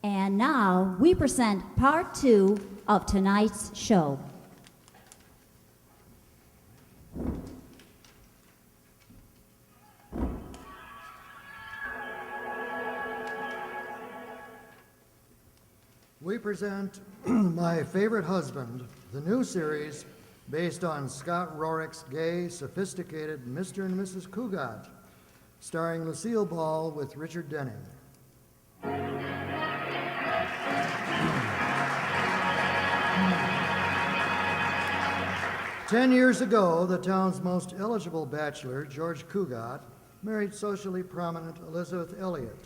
And now we present part 2 of tonight's show. We present My Favorite Husband, the new series based on Scott Rorick's gay, sophisticated Mr. and Mrs. Cougat, starring Lucille Ball with Richard Denning. 10 years ago, the town's most eligible bachelor, George Cougat, married socially prominent Elizabeth Elliott.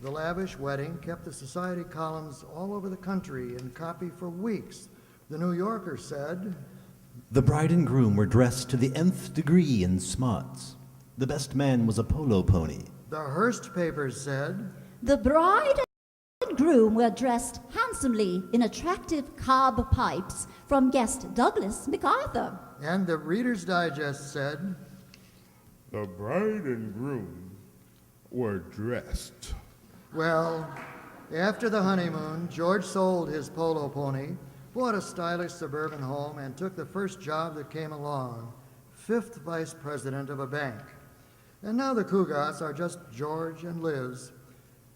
The lavish wedding kept the society columns all over the country in copy for weeks. The New Yorker said, "The bride and groom were dressed to the nth degree in smarts. The best man was a polo pony." The Hearst papers said, The bride and groom were dressed handsomely in attractive cob pipes from guest Douglas MacArthur. and the Reader's Digest said, The bride and groom were dressed. well, after the honeymoon, George sold his polo pony, bought a stylish suburban home, and took the first job that came along, 5th vice president of a bank. And now the Cougats are just George and Liz,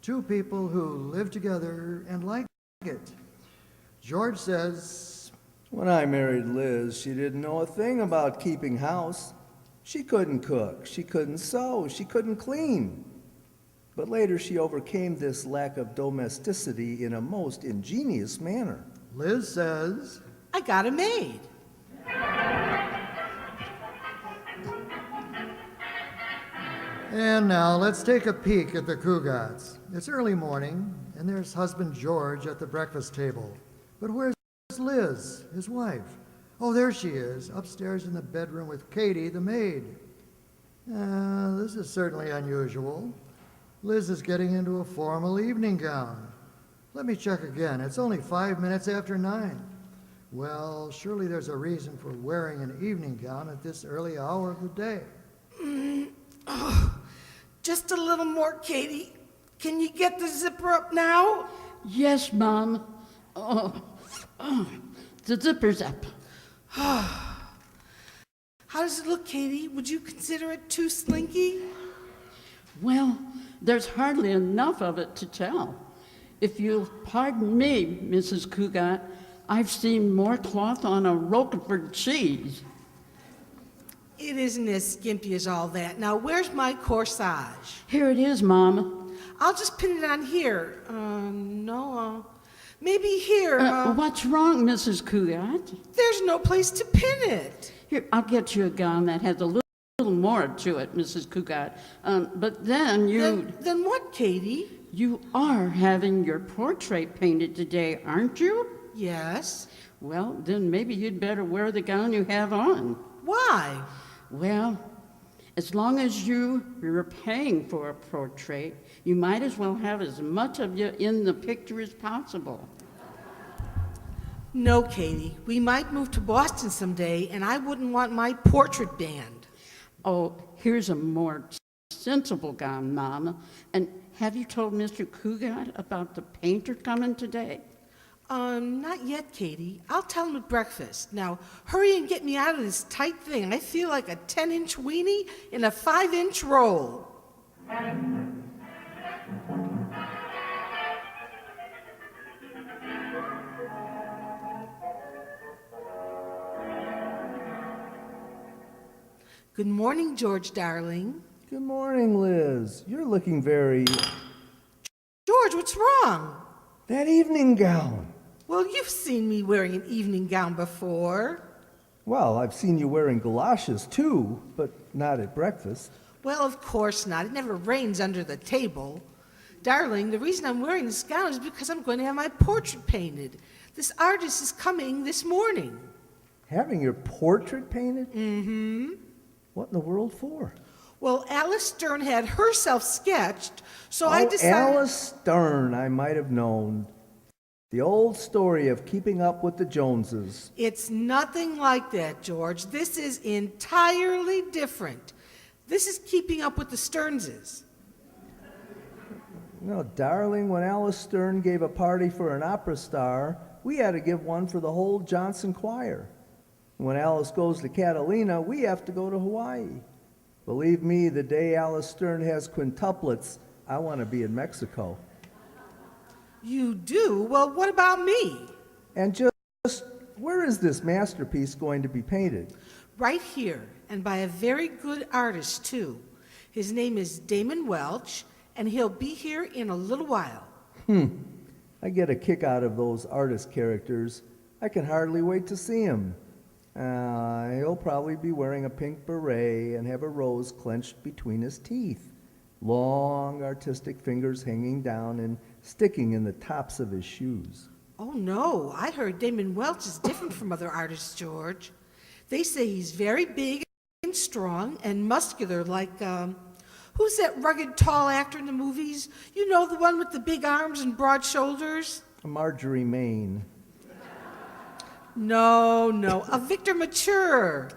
two people who live together and like it. George says, When I married Liz, she didn't know a thing about keeping house. She couldn't cook, she couldn't sew, she couldn't clean. But later she overcame this lack of domesticity in a most ingenious manner. Liz says, I got a maid. and now let's take a peek at the Cougats. It's early morning, and there's husband George at the breakfast table. But where's Liz, his wife? Oh, there she is, upstairs in the bedroom with Katie, the maid. This is certainly unusual. Liz is getting into a formal evening gown. Let me check again. It's only 5 minutes after 9. Well, surely there's a reason for wearing an evening gown at this early hour of the day. Just a little more, Katie. Can you get the zipper up now? Yes, Mom. The zipper's up. How does it look, Katie? Would you consider it too slinky? Well, there's hardly enough of it to tell. If you'll pardon me, Mrs. Cougat, I've seen more cloth on a Roquefort cheese. It isn't as skimpy as all that. Now, where's my corsage? Here it is, Mom. I'll just pin it on here. Maybe here. What's wrong, Mrs. Cougat? There's no place to pin it. Here, I'll get you a gown that has a little more to it, Mrs. Cougat. But then Then what, Katie? You are having your portrait painted today, aren't you? Yes. Well, then maybe you'd better wear the gown you have on. Why? Well, as long as you're paying for a portrait, you might as well have as much of you in the picture as possible. No, Katie. We might move to Boston someday, and I wouldn't want my portrait banned. Oh, here's a more sensible gown, Mama. And have you told Mr. Cougat about the painter coming today? Not yet, Katie. I'll tell him at breakfast. Now, hurry and get me out of this tight thing. I feel like a 10-inch weenie in a 5-inch roll. Good morning, George, darling. Good morning, Liz. You're looking very... George, what's wrong? That evening gown. Well, you've seen me wearing an evening gown before. Well, I've seen you wearing galoshes too, but not at breakfast. Well, of course not. It never rains under the table. Darling, the reason I'm wearing this gown is because I'm going to have my portrait painted. This artist is coming this morning. Having your portrait painted? Mm-hmm. What in the world for? Well, Alice Stern had herself sketched, so I decided... Alice Stern, I might have known. The old story of keeping up with the Joneses. It's nothing like that, George. This is entirely different. This is keeping up with the Stearnses. No, darling, when Alice Stern gave a party for an opera star, we had to give one for the whole Johnson choir. When Alice goes to Catalina, we have to go to Hawaii. Believe me, the day Alice Stern has quintuplets, I want to be in Mexico. You do? Well, what about me? And just where is this masterpiece going to be painted? Right here, and by a very good artist, too. His name is Damon Welch, and he'll be here in a little while. I get a kick out of those artist characters. I can hardly wait to see him. He'll probably be wearing a pink beret and have a rose clenched between his teeth. Long, artistic fingers hanging down and sticking in the tops of his shoes. Oh, no, I heard Damon Welch is different from other artists, George. They say he's very big and strong and muscular, like, who's that rugged, tall actor in the movies? You know, the one with the big arms and broad shoulders? Marjorie Main. No, a Victor Mature.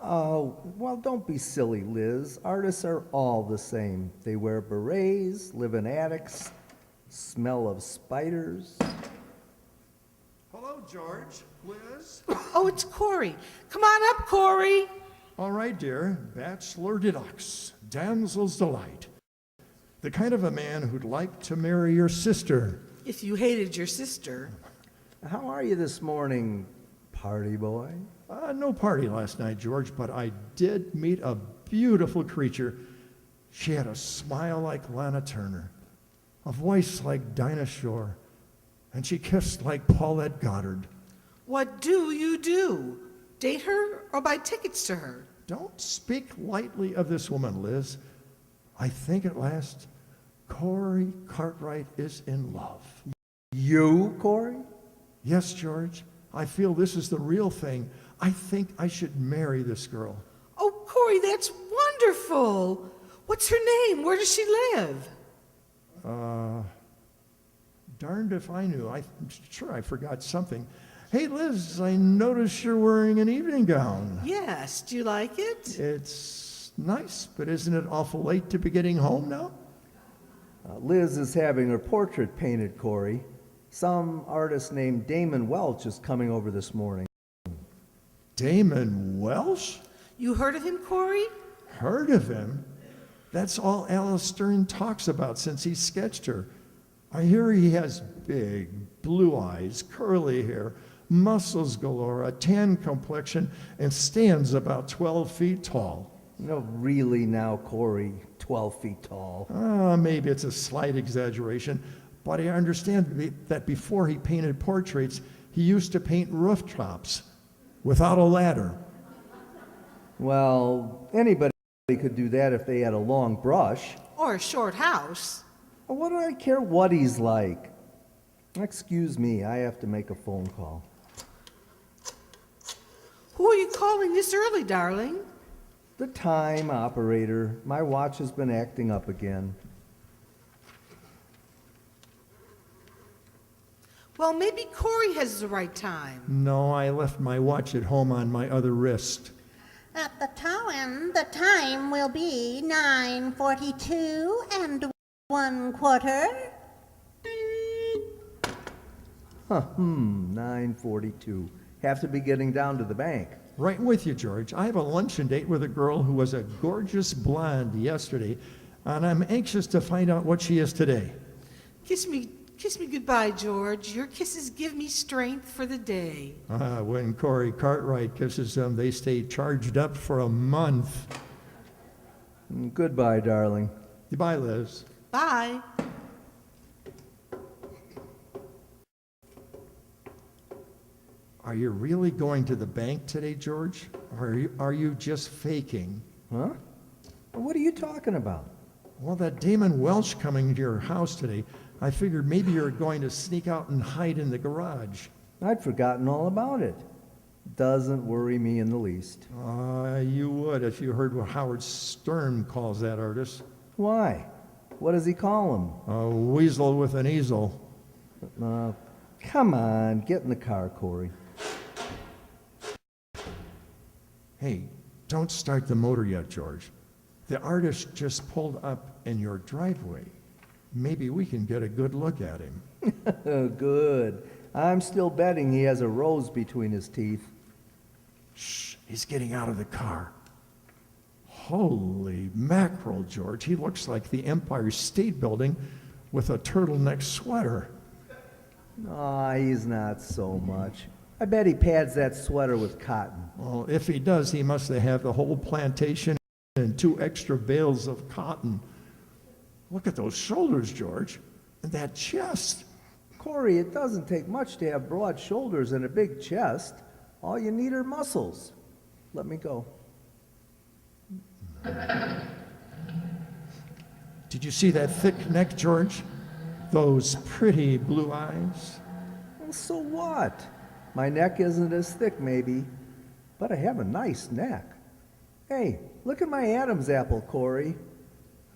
Oh, well, don't be silly, Liz. Artists are all the same. They wear berets, live in attics, smell of spiders. Hello, George. Liz? Oh, it's Corey. Come on up, Corey. All right, dear. Bachelor deluxe, damsel's delight. The kind of a man who'd like to marry your sister. If you hated your sister. How are you this morning, party boy? No party last night, George, but I did meet a beautiful creature. She had a smile like Lana Turner, a voice like Dinah Shore, and she kissed like Paulette Goddard. What do you do? Date her or buy tickets to her? Don't speak lightly of this woman, Liz. I think at last Corey Cartwright is in love. You, Corey? Yes, George. I feel this is the real thing. I think I should marry this girl. Oh, Corey, that's wonderful. What's her name? Where does she live? Darned if I knew. I'm sure I forgot something. Hey, Liz, I notice you're wearing an evening gown. Yes. Do you like it? It's nice, but isn't it awful late to be getting home now? Liz is having her portrait painted, Corey. Some artist named Damon Welch is coming over this morning. Damon Welsh? You heard of him, Corey? Heard of him? That's all Alice Stern talks about since he sketched her. I hear he has big blue eyes, curly hair, muscles galore, a tan complexion, and stands about 12 feet tall. No, really now, Corey, 12 feet tall. Maybe it's a slight exaggeration, but I understand that before he painted portraits, he used to paint rooftops without a ladder. Well, anybody could do that if they had a long brush. Or a short house. Well, what do I care what he's like? Excuse me, I have to make a phone call. Who are you calling this early, darling? The time operator. My watch has been acting up again. Well, maybe Corey has the right time. No, I left my watch at home on my other wrist. At the Town, the time will be 9:42 and 1/4. 9:42. Have to be getting down to the bank. Right with you, George. I have a luncheon date with a girl who was a gorgeous blonde yesterday, and I'm anxious to find out what she is today. Kiss me goodbye, George. Your kisses give me strength for the day. When Corey Cartwright kisses them, they stay charged up for a month. Goodbye, darling. Goodbye, Liz. Bye. Are you really going to the bank today, George? Or are you just faking? Huh? What are you talking about? Well, that Damon Welsh coming to your house today, I figured maybe you're going to sneak out and hide in the garage. I'd forgotten all about it. Doesn't worry me in the least. You would if you heard what Howard Stern calls that artist. Why? What does he call him? A weasel with an easel. Come on, get in the car, Corey. Hey, don't start the motor yet, George. The artist just pulled up in your driveway. Maybe we can get a good look at him. Good. I'm still betting he has a rose between his teeth. Shh, he's getting out of the car. Holy mackerel, George. He looks like the Empire State Building with a turtleneck sweater. Aw, he's not so much. I bet he pads that sweater with cotton. Well, if he does, he must have the whole plantation and 2 extra bales of cotton. Look at those shoulders, George, and that chest. Corey, it doesn't take much to have broad shoulders and a big chest. All you need are muscles. Let me go. Did you see that thick neck, George? Those pretty blue eyes? Well, so what? My neck isn't as thick, maybe, but I have a nice neck. Hey, look at my Adam's apple, Corey.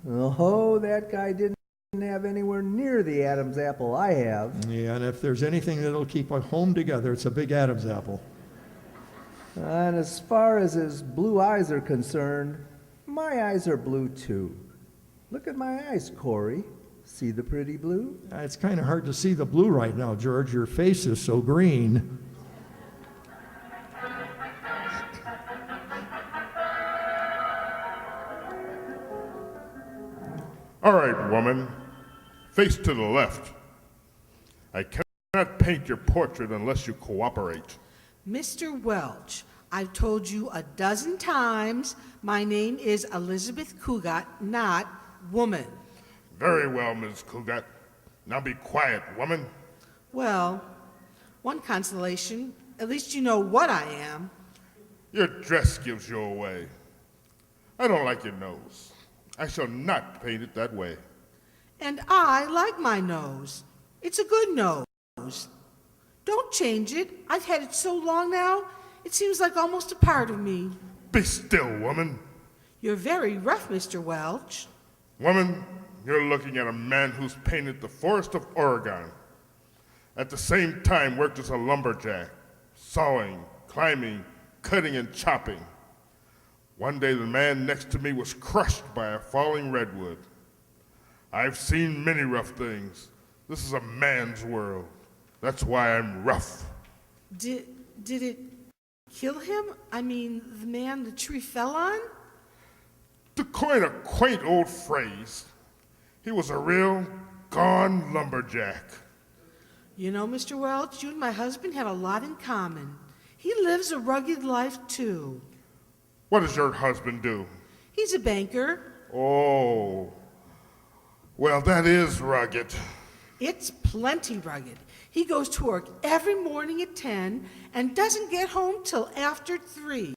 Oh, that guy didn't have anywhere near the Adam's apple I have. Yeah, and if there's anything that'll keep a home together, it's a big Adam's apple. And as far as his blue eyes are concerned, my eyes are blue too. Look at my eyes, Corey. See the pretty blue? It's kind of hard to see the blue right now, George. Your face is so green. All right, woman. Face to the left. I cannot paint your portrait unless you cooperate. Mr. Welch, I've told you a dozen times my name is Elizabeth Cugat, not woman. Very well, Ms. Cugat. Now be quiet, woman. Well, one consolation, at least you know what I am. Your dress gives you away. I don't like your nose. I shall not paint it that way. And I like my nose. It's a good nose. Don't change it. I've had it so long now, it seems like almost a part of me. Be still, woman. You're very rough, Mr. Welch. Woman, you're looking at a man who's painted the forest of Oregon. At the same time worked as a lumberjack, sawing, climbing, cutting, and chopping. One day the man next to me was crushed by a falling redwood. I've seen many rough things. This is a man's world. That's why I'm rough. Did it kill him? I mean, the man the tree fell on? To coin a quaint old phrase, he was a real gone lumberjack. You know, Mr. Welch, you and my husband have a lot in common. He lives a rugged life, too. What does your husband do? He's a banker. Oh, well, that is rugged. It's plenty rugged. He goes to work every morning at 10 and doesn't get home till after 3.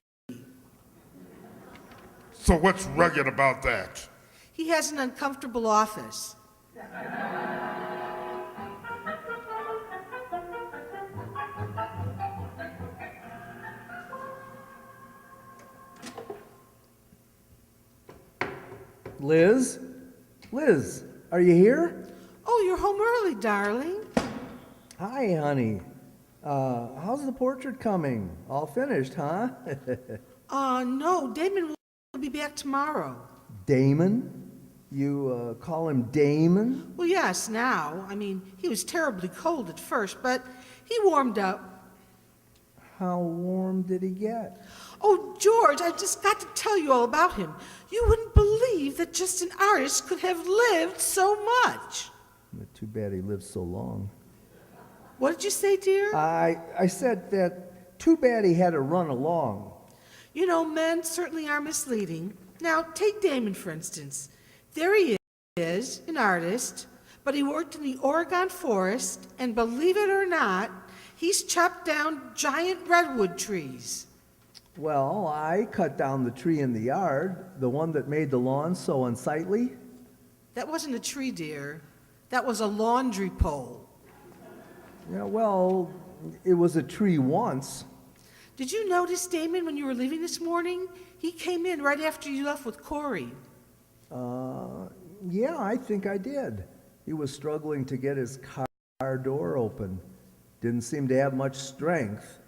So what's rugged about that? He has an uncomfortable office. Liz? Liz, are you here? Oh, you're home early, darling. Hi, honey. How's the portrait coming? All finished, huh? No, Damon will be back tomorrow. Damon? You call him Damon? Well, yes, now. I mean, he was terribly cold at first, but he warmed up. How warm did he get? Oh, George, I've just got to tell you all about him. You wouldn't believe that just an artist could have lived so much. Too bad he lived so long. What did you say, dear? I said that too bad he had to run along. You know, men certainly are misleading. Now, take Damon, for instance. There he is, an artist, but he worked in the Oregon forest, and believe it or not, he's chopped down giant redwood trees. Well, I cut down the tree in the yard, the one that made the lawn so unsightly. That wasn't a tree, dear. That was a laundry pole. Yeah, well, it was a tree once. Did you notice, Damon, when you were leaving this morning? He came in right after you left with Corey. Yeah, I think I did. He was struggling to get his car door open. Didn't seem to have much strength.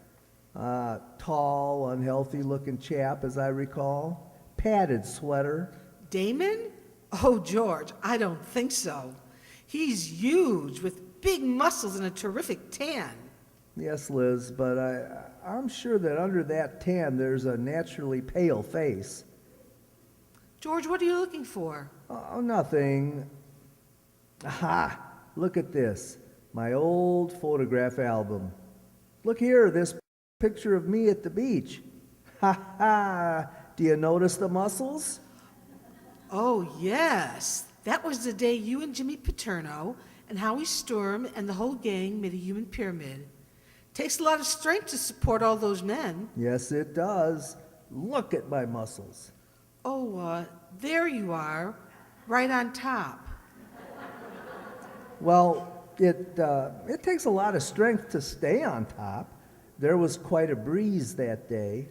Tall, unhealthy-looking chap, as I recall. Padded sweater. Damon? Oh, George, I don't think so. He's huge, with big muscles and a terrific tan. Yes, Liz, but I'm sure that under that tan there's a naturally pale face. George, what are you looking for? Oh, nothing. Aha! Look at this. My old photograph album. Look here, this picture of me at the beach. Ha ha! Do you notice the muscles? Oh, yes. That was the day you and Jimmy Paterno and Howie Sturm and the whole gang made a human pyramid. Takes a lot of strength to support all those men. Yes, it does. Look at my muscles. Oh, there you are, right on top. Well, it takes a lot of strength to stay on top. There was quite a breeze that day.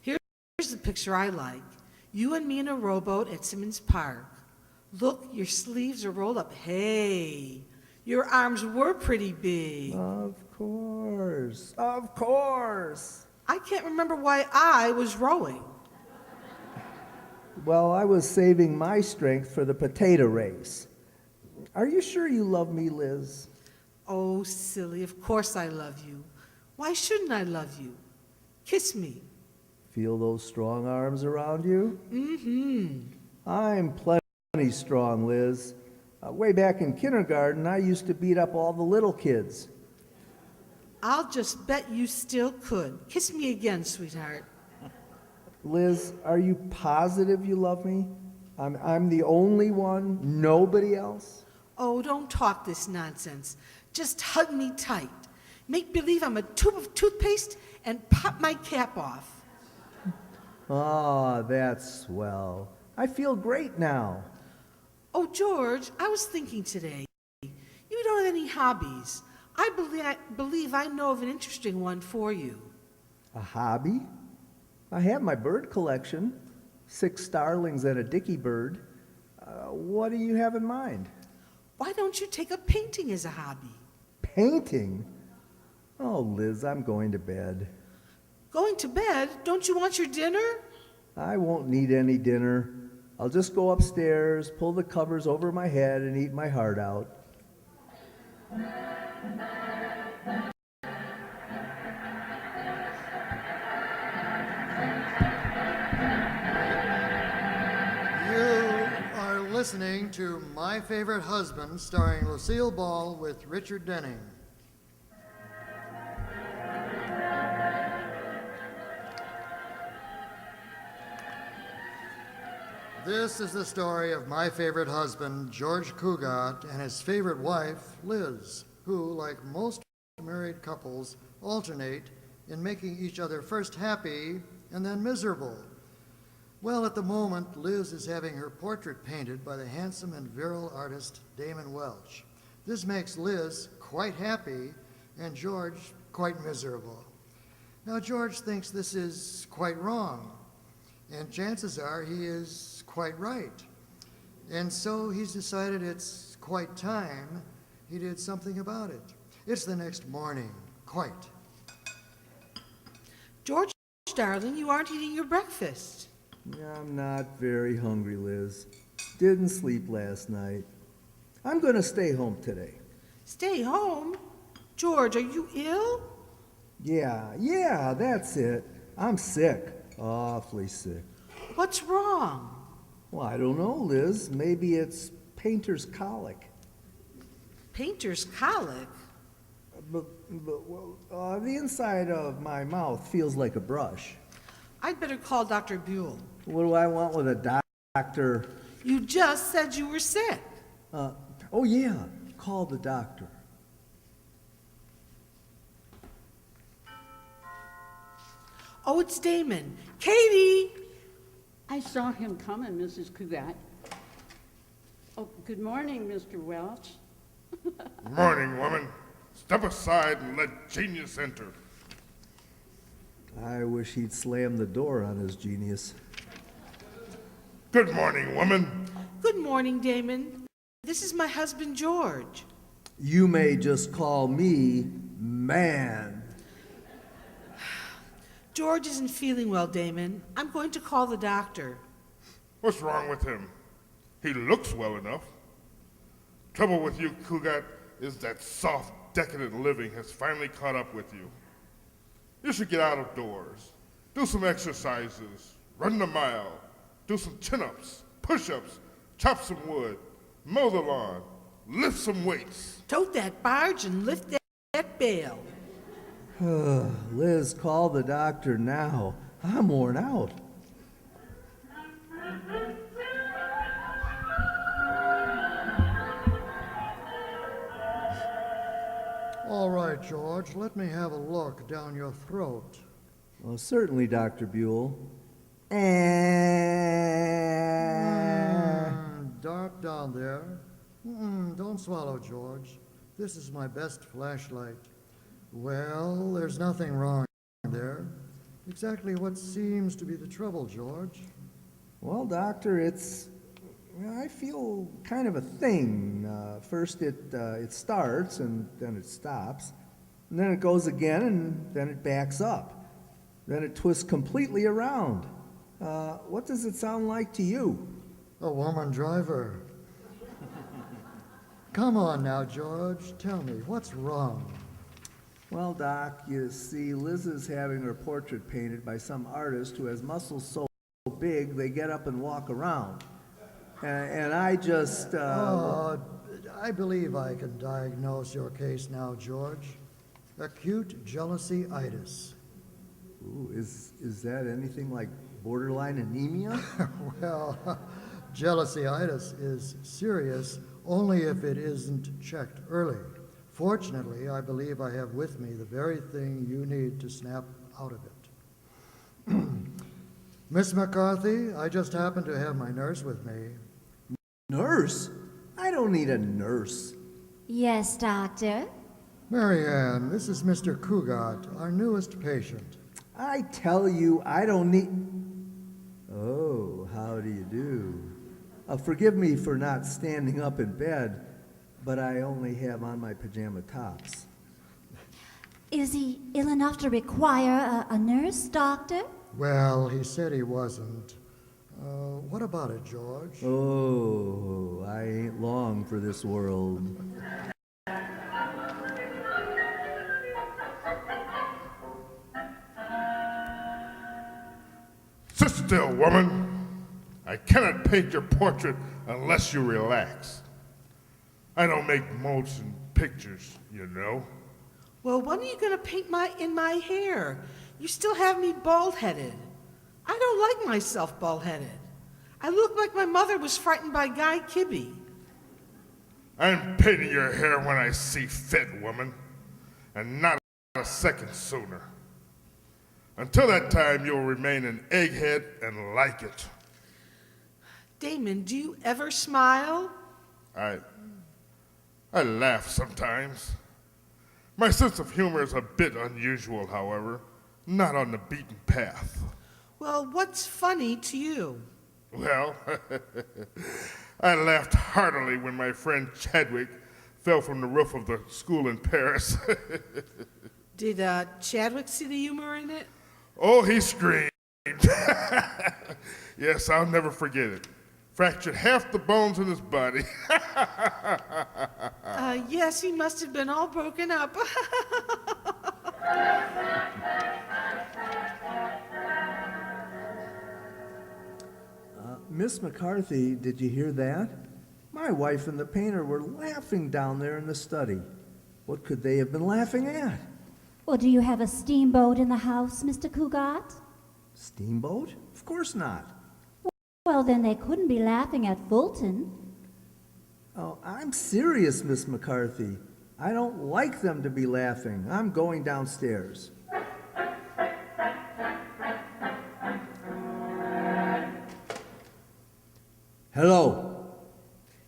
Here's the picture I like. You and me in a rowboat at Simmons Park. Look, your sleeves are rolled up. Hey, your arms were pretty big. Of course, of course. I can't remember why I was rowing. Well, I was saving my strength for the potato race. Are you sure you love me, Liz? Oh, silly, of course I love you. Why shouldn't I love you? Kiss me. Feel those strong arms around you? Mm-hmm. I'm plenty strong, Liz. Way back in kindergarten, I used to beat up all the little kids. I'll just bet you still could. Kiss me again, sweetheart. Liz, are you positive you love me? I'm the only one, nobody else? Oh, don't talk this nonsense. Just hug me tight. Make believe I'm a tube of toothpaste and pop my cap off. Ah, that's swell. I feel great now. Oh, George, I was thinking today. You don't have any hobbies. I believe I know of an interesting one for you. A hobby? I have my bird collection. 6 starlings and a dicky bird. What do you have in mind? Why don't you take up painting as a hobby? Painting? Oh, Liz, I'm going to bed. Going to bed? Don't you want your dinner? I won't need any dinner. I'll just go upstairs, pull the covers over my head, and eat my heart out. You are listening to My Favorite Husband, starring Lucille Ball with Richard Denning. This is the story of my favorite husband, George Cugat, and his favorite wife, Liz, who, like most married couples, alternate in making each other first happy and then miserable. Well, at the moment, Liz is having her portrait painted by the handsome and virile artist Damon Welch. This makes Liz quite happy and George quite miserable. Now, George thinks this is quite wrong, and chances are he is quite right. And so he's decided it's quite time he did something about it. It's the next morning, quite. George, darling, you aren't eating your breakfast. I'm not very hungry, Liz. Didn't sleep last night. I'm going to stay home today. Stay home? George, are you ill? Yeah, that's it. I'm sick. Awfully sick. What's wrong? Well, I don't know, Liz. Maybe it's painter's colic. Painter's colic? The inside of my mouth feels like a brush. I'd better call Dr. Buell. What do I want with a doctor? You just said you were sick. Oh yeah, call the doctor. Oh, it's Damon. Katie! I saw him coming, Mrs. Cugat. Oh, good morning, Mr. Welch. Morning, woman. Step aside and let genius enter. I wish he'd slam the door on his genius. Good morning, woman. Good morning, Damon. This is my husband, George. You may just call me man. George isn't feeling well, Damon. I'm going to call the doctor. What's wrong with him? He looks well enough. Trouble with you, Cougat, is that soft, decadent living has finally caught up with you. You should get out of doors, do some exercises, run the mile, do some chin-ups, push-ups, chop some wood, mow the lawn, lift some weights. Tote that barge and lift that bale. Liz, call the doctor now. I'm worn out. All right, George, let me have a look down your throat. Well, certainly, Dr. Buell. Dark down there. Don't swallow, George. This is my best flashlight. Well, there's nothing wrong there. Exactly what seems to be the trouble, George? Well, doctor, I feel kind of a thing. First it starts, and then it stops. And then it goes again, and then it backs up. Then it twists completely around. What does it sound like to you? A woman driver. Come on now, George. Tell me, what's wrong? Well, Doc, you see, Liz is having her portrait painted by some artist who has muscles so big they get up and walk around. And I just... I believe I can diagnose your case now, George. Acute jealousy-itis. Ooh, is that anything like borderline anemia? Well, jealousy-itis is serious only if it isn't checked early. Fortunately, I believe I have with me the very thing you need to snap out of it. Miss McCarthy, I just happen to have my nurse with me. Nurse? I don't need a nurse. Yes, Doctor. Mary Ann, this is Mr. Cougat, our newest patient. I tell you, I don't need... Oh, how do you do? Forgive me for not standing up in bed, but I only have on my pajama tops. Is he ill enough to require a nurse, Doctor? Well, he said he wasn't. What about it, George? Oh, I ain't long for this world. Sit still, woman. I cannot paint your portrait unless you relax. I don't make motion pictures, you know. Well, when are you going to paint in my hair? You still have me bald-headed. I don't like myself bald-headed. I look like my mother was frightened by Guy Kibbe. I'm painting your hair when I see fit, woman, and not a second sooner. Until that time, you'll remain an egghead and like it. Damon, do you ever smile? I laugh sometimes. My sense of humor is a bit unusual, however, not on the beaten path. Well, what's funny to you? Well, I laughed heartily when my friend Chadwick fell from the roof of the school in Paris. Did Chadwick see the humor in it? Oh, he screamed. Yes, I'll never forget it. Fractured half the bones in his body. Yes, he must have been all broken up. Miss McCarthy, did you hear that? My wife and the painter were laughing down there in the study. What could they have been laughing at? Well, do you have a steamboat in the house, Mr. Cougat? Steamboat? Of course not. Well, then they couldn't be laughing at Fulton. Oh, I'm serious, Miss McCarthy. I don't like them to be laughing. I'm going downstairs. Hello.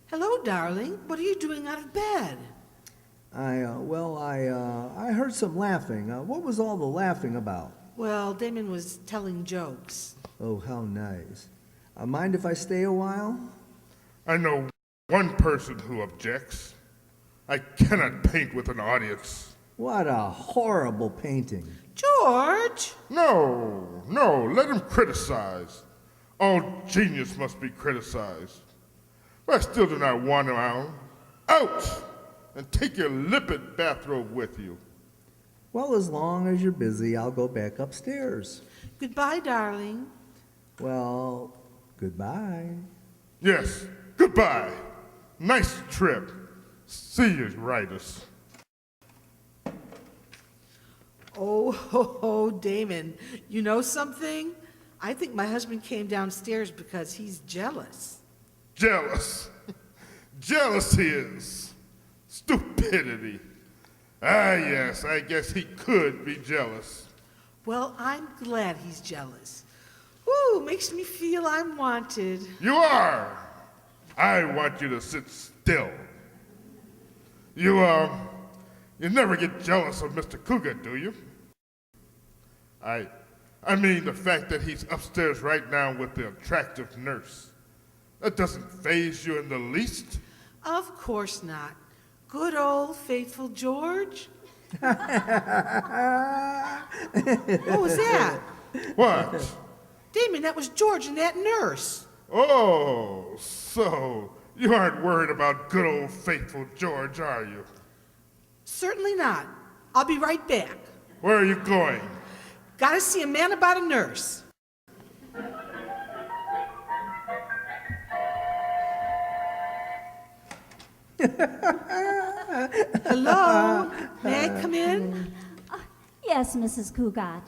Hello, darling. What are you doing out of bed? I heard some laughing. What was all the laughing about? Well, Damon was telling jokes. Oh, how nice. Mind if I stay a while? I know one person who objects. I cannot paint with an audience. What a horrible painting. George! No, let him criticize. All genius must be criticized. But I still do not want him out. Out! And take your limpid bathrobe with you. Well, as long as you're busy, I'll go back upstairs. Goodbye, darling. Well, goodbye. Yes, goodbye. Nice trip. See you, Riders. Oh, ho, ho, Damon, you know something? I think my husband came downstairs because he's jealous. Jealous. Jealous he is. Stupidity. Ah, yes, I guess he could be jealous. Well, I'm glad he's jealous. Ooh, makes me feel I'm wanted. You are. I want you to sit still. You never get jealous of Mr. Cougar, do you? I mean the fact that he's upstairs right now with the attractive nurse. That doesn't faze you in the least. Of course not. Good old faithful George. What was that? What? Damon, that was George and that nurse. Oh, so you aren't worried about good old faithful George, are you? Certainly not. I'll be right back. Where are you going? Gotta see a man about a nurse. Hello? May I come in? Yes, Mrs. Cougat,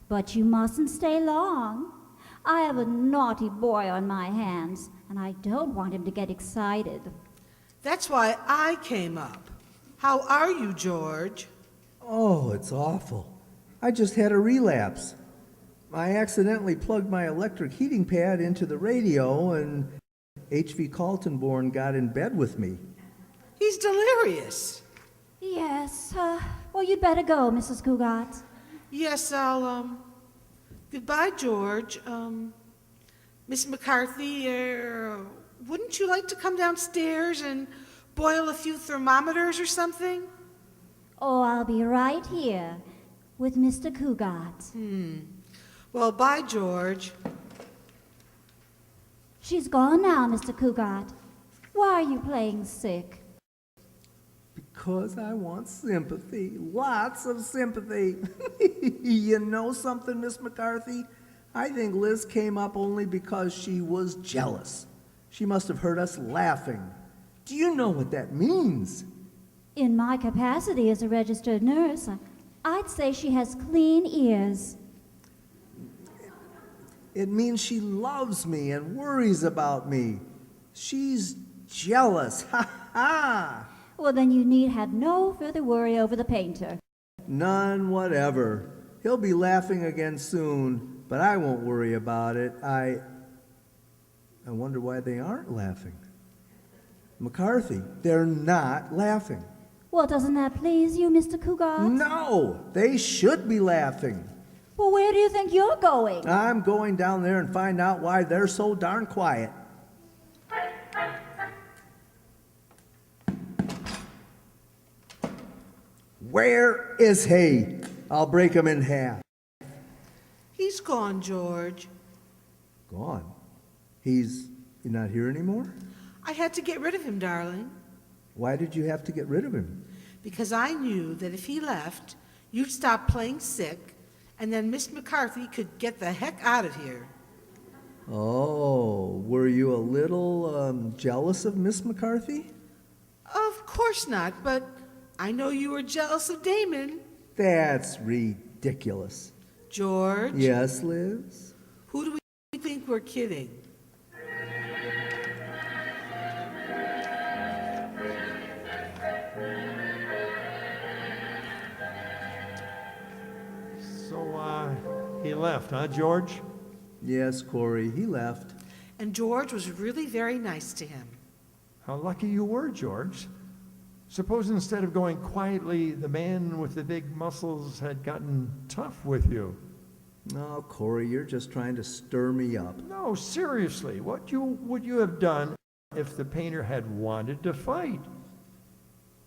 but you mustn't stay long. I have a naughty boy on my hands, and I don't want him to get excited. That's why I came up. How are you, George? Oh, it's awful. I just had a relapse. I accidentally plugged my electric heating pad into the radio, and H.V. Caltonborn got in bed with me. He's delirious. Yes, well, you'd better go, Mrs. Cougat. Yes, goodbye, George. Miss McCarthy, wouldn't you like to come downstairs and boil a few thermometers or something? Oh, I'll be right here with Mr. Cougat. Well, bye, George. She's gone now, Mr. Cougat. Why are you playing sick? Because I want sympathy. Lots of sympathy. You know something, Miss McCarthy? I think Liz came up only because she was jealous. She must have heard us laughing. Do you know what that means? In my capacity as a registered nurse, I'd say she has clean ears. It means she loves me and worries about me. She's jealous. Ha ha! Well, then you need have no further worry over the painter. None whatever. He'll be laughing again soon, but I won't worry about it. I wonder why they aren't laughing. McCarthy, they're not laughing. Well, doesn't that please you, Mr. Cougat? No, they should be laughing. Well, where do you think you're going? I'm going down there and find out why they're so darn quiet. Where is he? I'll break him in half. He's gone, George. Gone? He's not here anymore? I had to get rid of him, darling, Why did you have to get rid of him? because I knew that if he left, you'd stop playing sick, and then Miss McCarthy could get the heck out of here. Oh, were you a little jealous of Miss McCarthy? Of course not, but I know you were jealous of Damon. That's ridiculous. George, Yes, Liz? who do we think we're kidding? So, he left, huh, George? Yes, Corey, he left. And George was really very nice to him. How lucky you were, George. Suppose instead of going quietly, the man with the big muscles had gotten tough with you. No, Corey, you're just trying to stir me up. No, seriously, what would you have done if the painter had wanted to fight?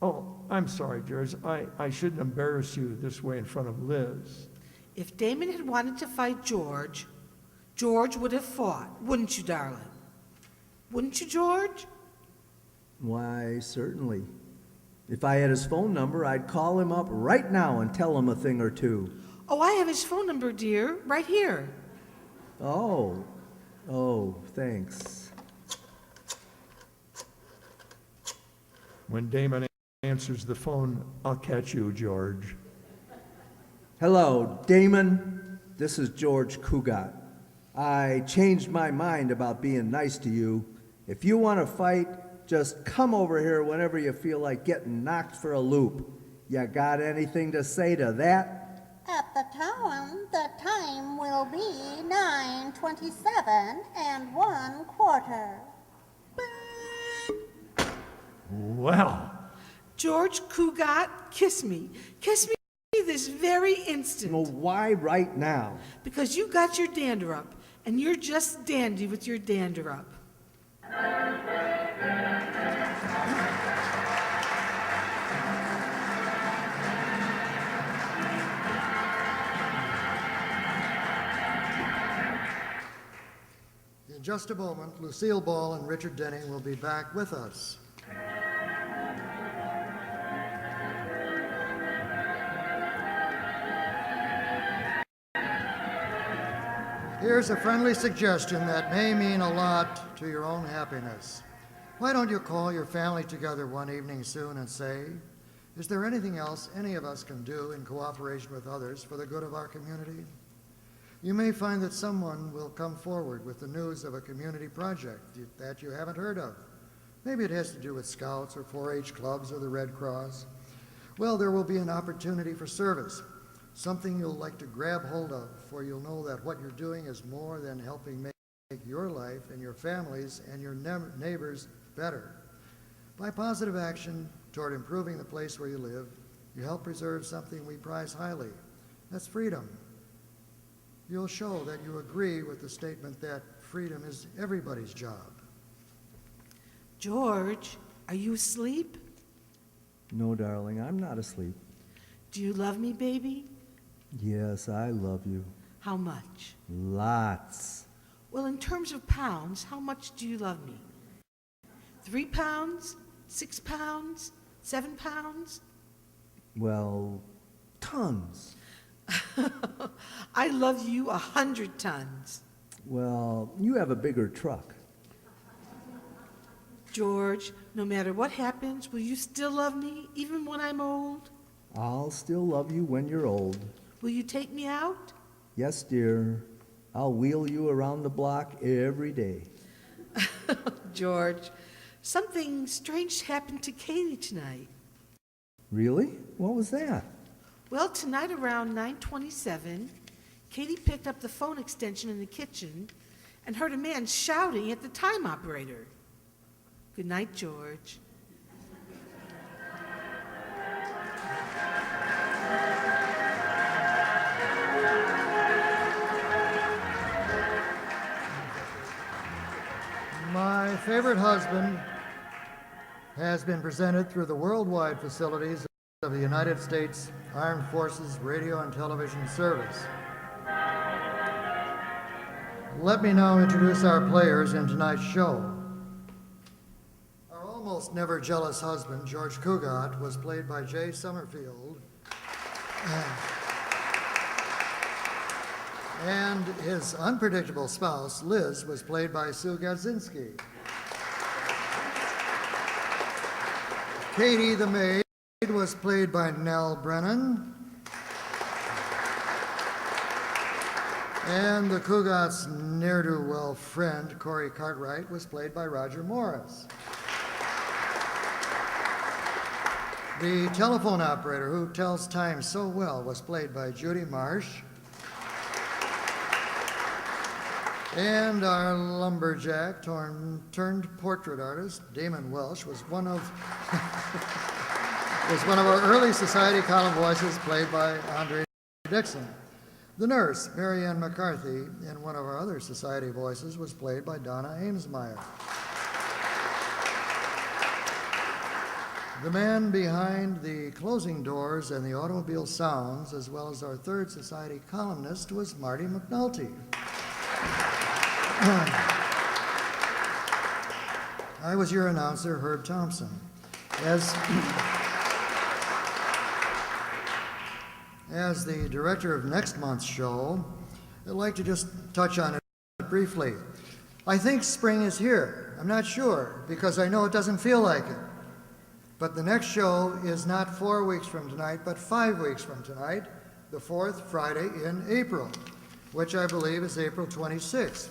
Oh, I'm sorry, George. I shouldn't embarrass you this way in front of Liz. If Damon had wanted to fight George, George would have fought, wouldn't you, darling? Wouldn't you, George? Why, certainly. If I had his phone number, I'd call him up right now and tell him a thing or two. Oh, I have his phone number, dear, right here. Oh, thanks. When Damon answers the phone, I'll catch you, George. Hello, Damon. This is George Cugat. I changed my mind about being nice to you. If you want to fight, just come over here whenever you feel like getting knocked for a loop. You got anything to say to that? At the town, the time will be 9:27 and 1/4. Well, George Cugat, kiss me. Kiss me this very instant. Well, why right now? Because you got your dander up, and you're just dandy with your dander up. In just a moment, Lucille Ball and Richard Denning will be back with us. Here's a friendly suggestion that may mean a lot to your own happiness. Why don't you call your family together one evening soon and say, is there anything else any of us can do in cooperation with others for the good of our community? You may find that someone will come forward with the news of a community project that you haven't heard of. Maybe it has to do with Scouts or 4-H clubs or the Red Cross. Well, there will be an opportunity for service, something you'll like to grab hold of, for you'll know that what you're doing is more than helping make your life and your families and your neighbors better. By positive action toward improving the place where you live, you help preserve something we prize highly. That's freedom. You'll show that you agree with the statement that freedom is everybody's job. George, are you asleep? No, darling, I'm not asleep. Do you love me, baby? Yes, I love you. How much? Lots. Well, in terms of pounds, how much do you love me? 3 pounds? 6 pounds? 7 pounds? Well, tons. I love you 100 tons. Well, you have a bigger truck. George, no matter what happens, will you still love me, even when I'm old? I'll still love you when you're old. Will you take me out? Yes, dear. I'll wheel you around the block every day. George, something strange happened to Katie tonight. Really? What was that? Well, tonight around 9:27, Katie picked up the phone extension in the kitchen and heard a man shouting at the time operator. Good night, George. My favorite husband has been presented through the worldwide facilities of the United States Armed Forces Radio and Television Service. Let me now introduce our players in tonight's show. Our almost never jealous husband, George Cugat, was played by Jay Summerfield. And his unpredictable spouse, Liz, was played by Sue Gadzinski. Katie, the maid, was played by Nell Brennan. And the Cugat's ne'er-do-well friend, Corey Cartwright, was played by Roger Morris. The telephone operator who tells time so well was played by Judy Marsh. And our lumberjack turned portrait artist, Damon Welsh, was one of our early society column voices, played by Andre Dixon. The nurse, Mary Ann McCarthy, and one of our other society voices was played by Donna Amesmeyer. The man behind the closing doors and the automobile sounds, as well as our third society columnist, was Marty McNulty. I was your announcer, Herb Thompson. As the director of next month's show, I'd like to just touch on it briefly. I think spring is here. I'm not sure, because I know it doesn't feel like it. But the next show is not 4 weeks from tonight, but 5 weeks from tonight, the fourth Friday in April, which I believe is April 26th.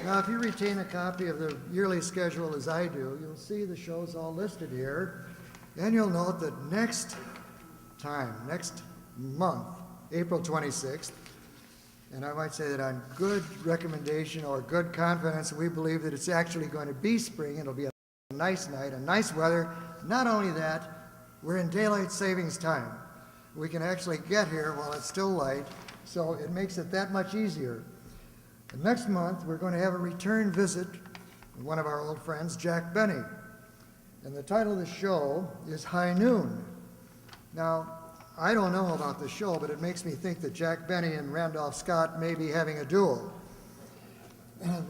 Now, if you retain a copy of the yearly schedule as I do, you'll see the shows all listed here, and you'll note that next month, April 26th, and I might say that on good recommendation or good confidence, we believe that it's actually going to be spring. It'll be a nice night, a nice weather. Not only that, we're in daylight savings time. We can actually get here while it's still light, so it makes it that much easier. And next month, we're going to have a return visit with one of our old friends, Jack Benny. And the title of the show is High Noon. Now, I don't know about the show, but it makes me think that Jack Benny and Randolph Scott may be having a duel.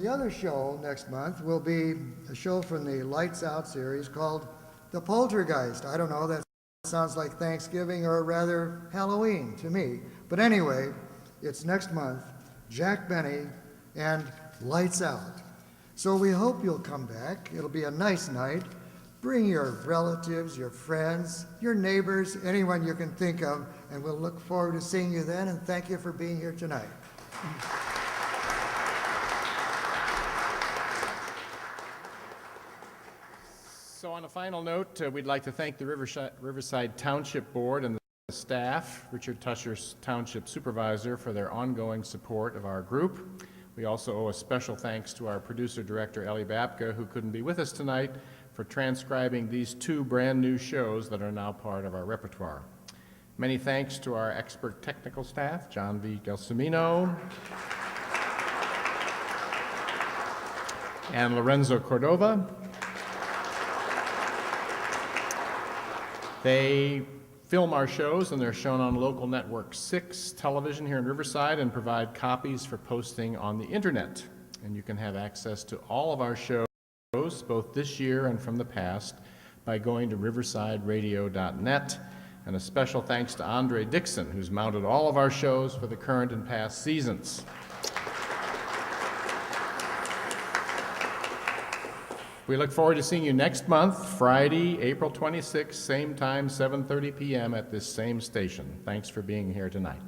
The other show next month will be a show from the Lights Out series called The Poltergeist. I don't know, that sounds like Thanksgiving or rather Halloween to me. But anyway, it's next month, Jack Benny and Lights Out. So we hope you'll come back. It'll be a nice night. Bring your relatives, your friends, your neighbors, anyone you can think of, and we'll look forward to seeing you then, and thank you for being here tonight. So on a final note, we'd like to thank the Riverside Township Board and the staff, Richard Tusher's Township Supervisor, for their ongoing support of our group. We also owe a special thanks to our producer-director, Ellie Babka, who couldn't be with us tonight, for transcribing these 2 brand new shows that are now part of our repertoire. Many thanks to our expert technical staff, John V. Gelsomino and Lorenzo Cordova. They film our shows, and they're shown on local network 6 television here in Riverside, and provide copies for posting on the internet. And you can have access to all of our shows, both this year and from the past, by going to riversideradio.net. And a special thanks to Andre Dixon, who's mounted all of our shows for the current and past seasons. We look forward to seeing you next month, Friday, April 26th, same time, 7:30 p.m. at this same station. Thanks for being here tonight.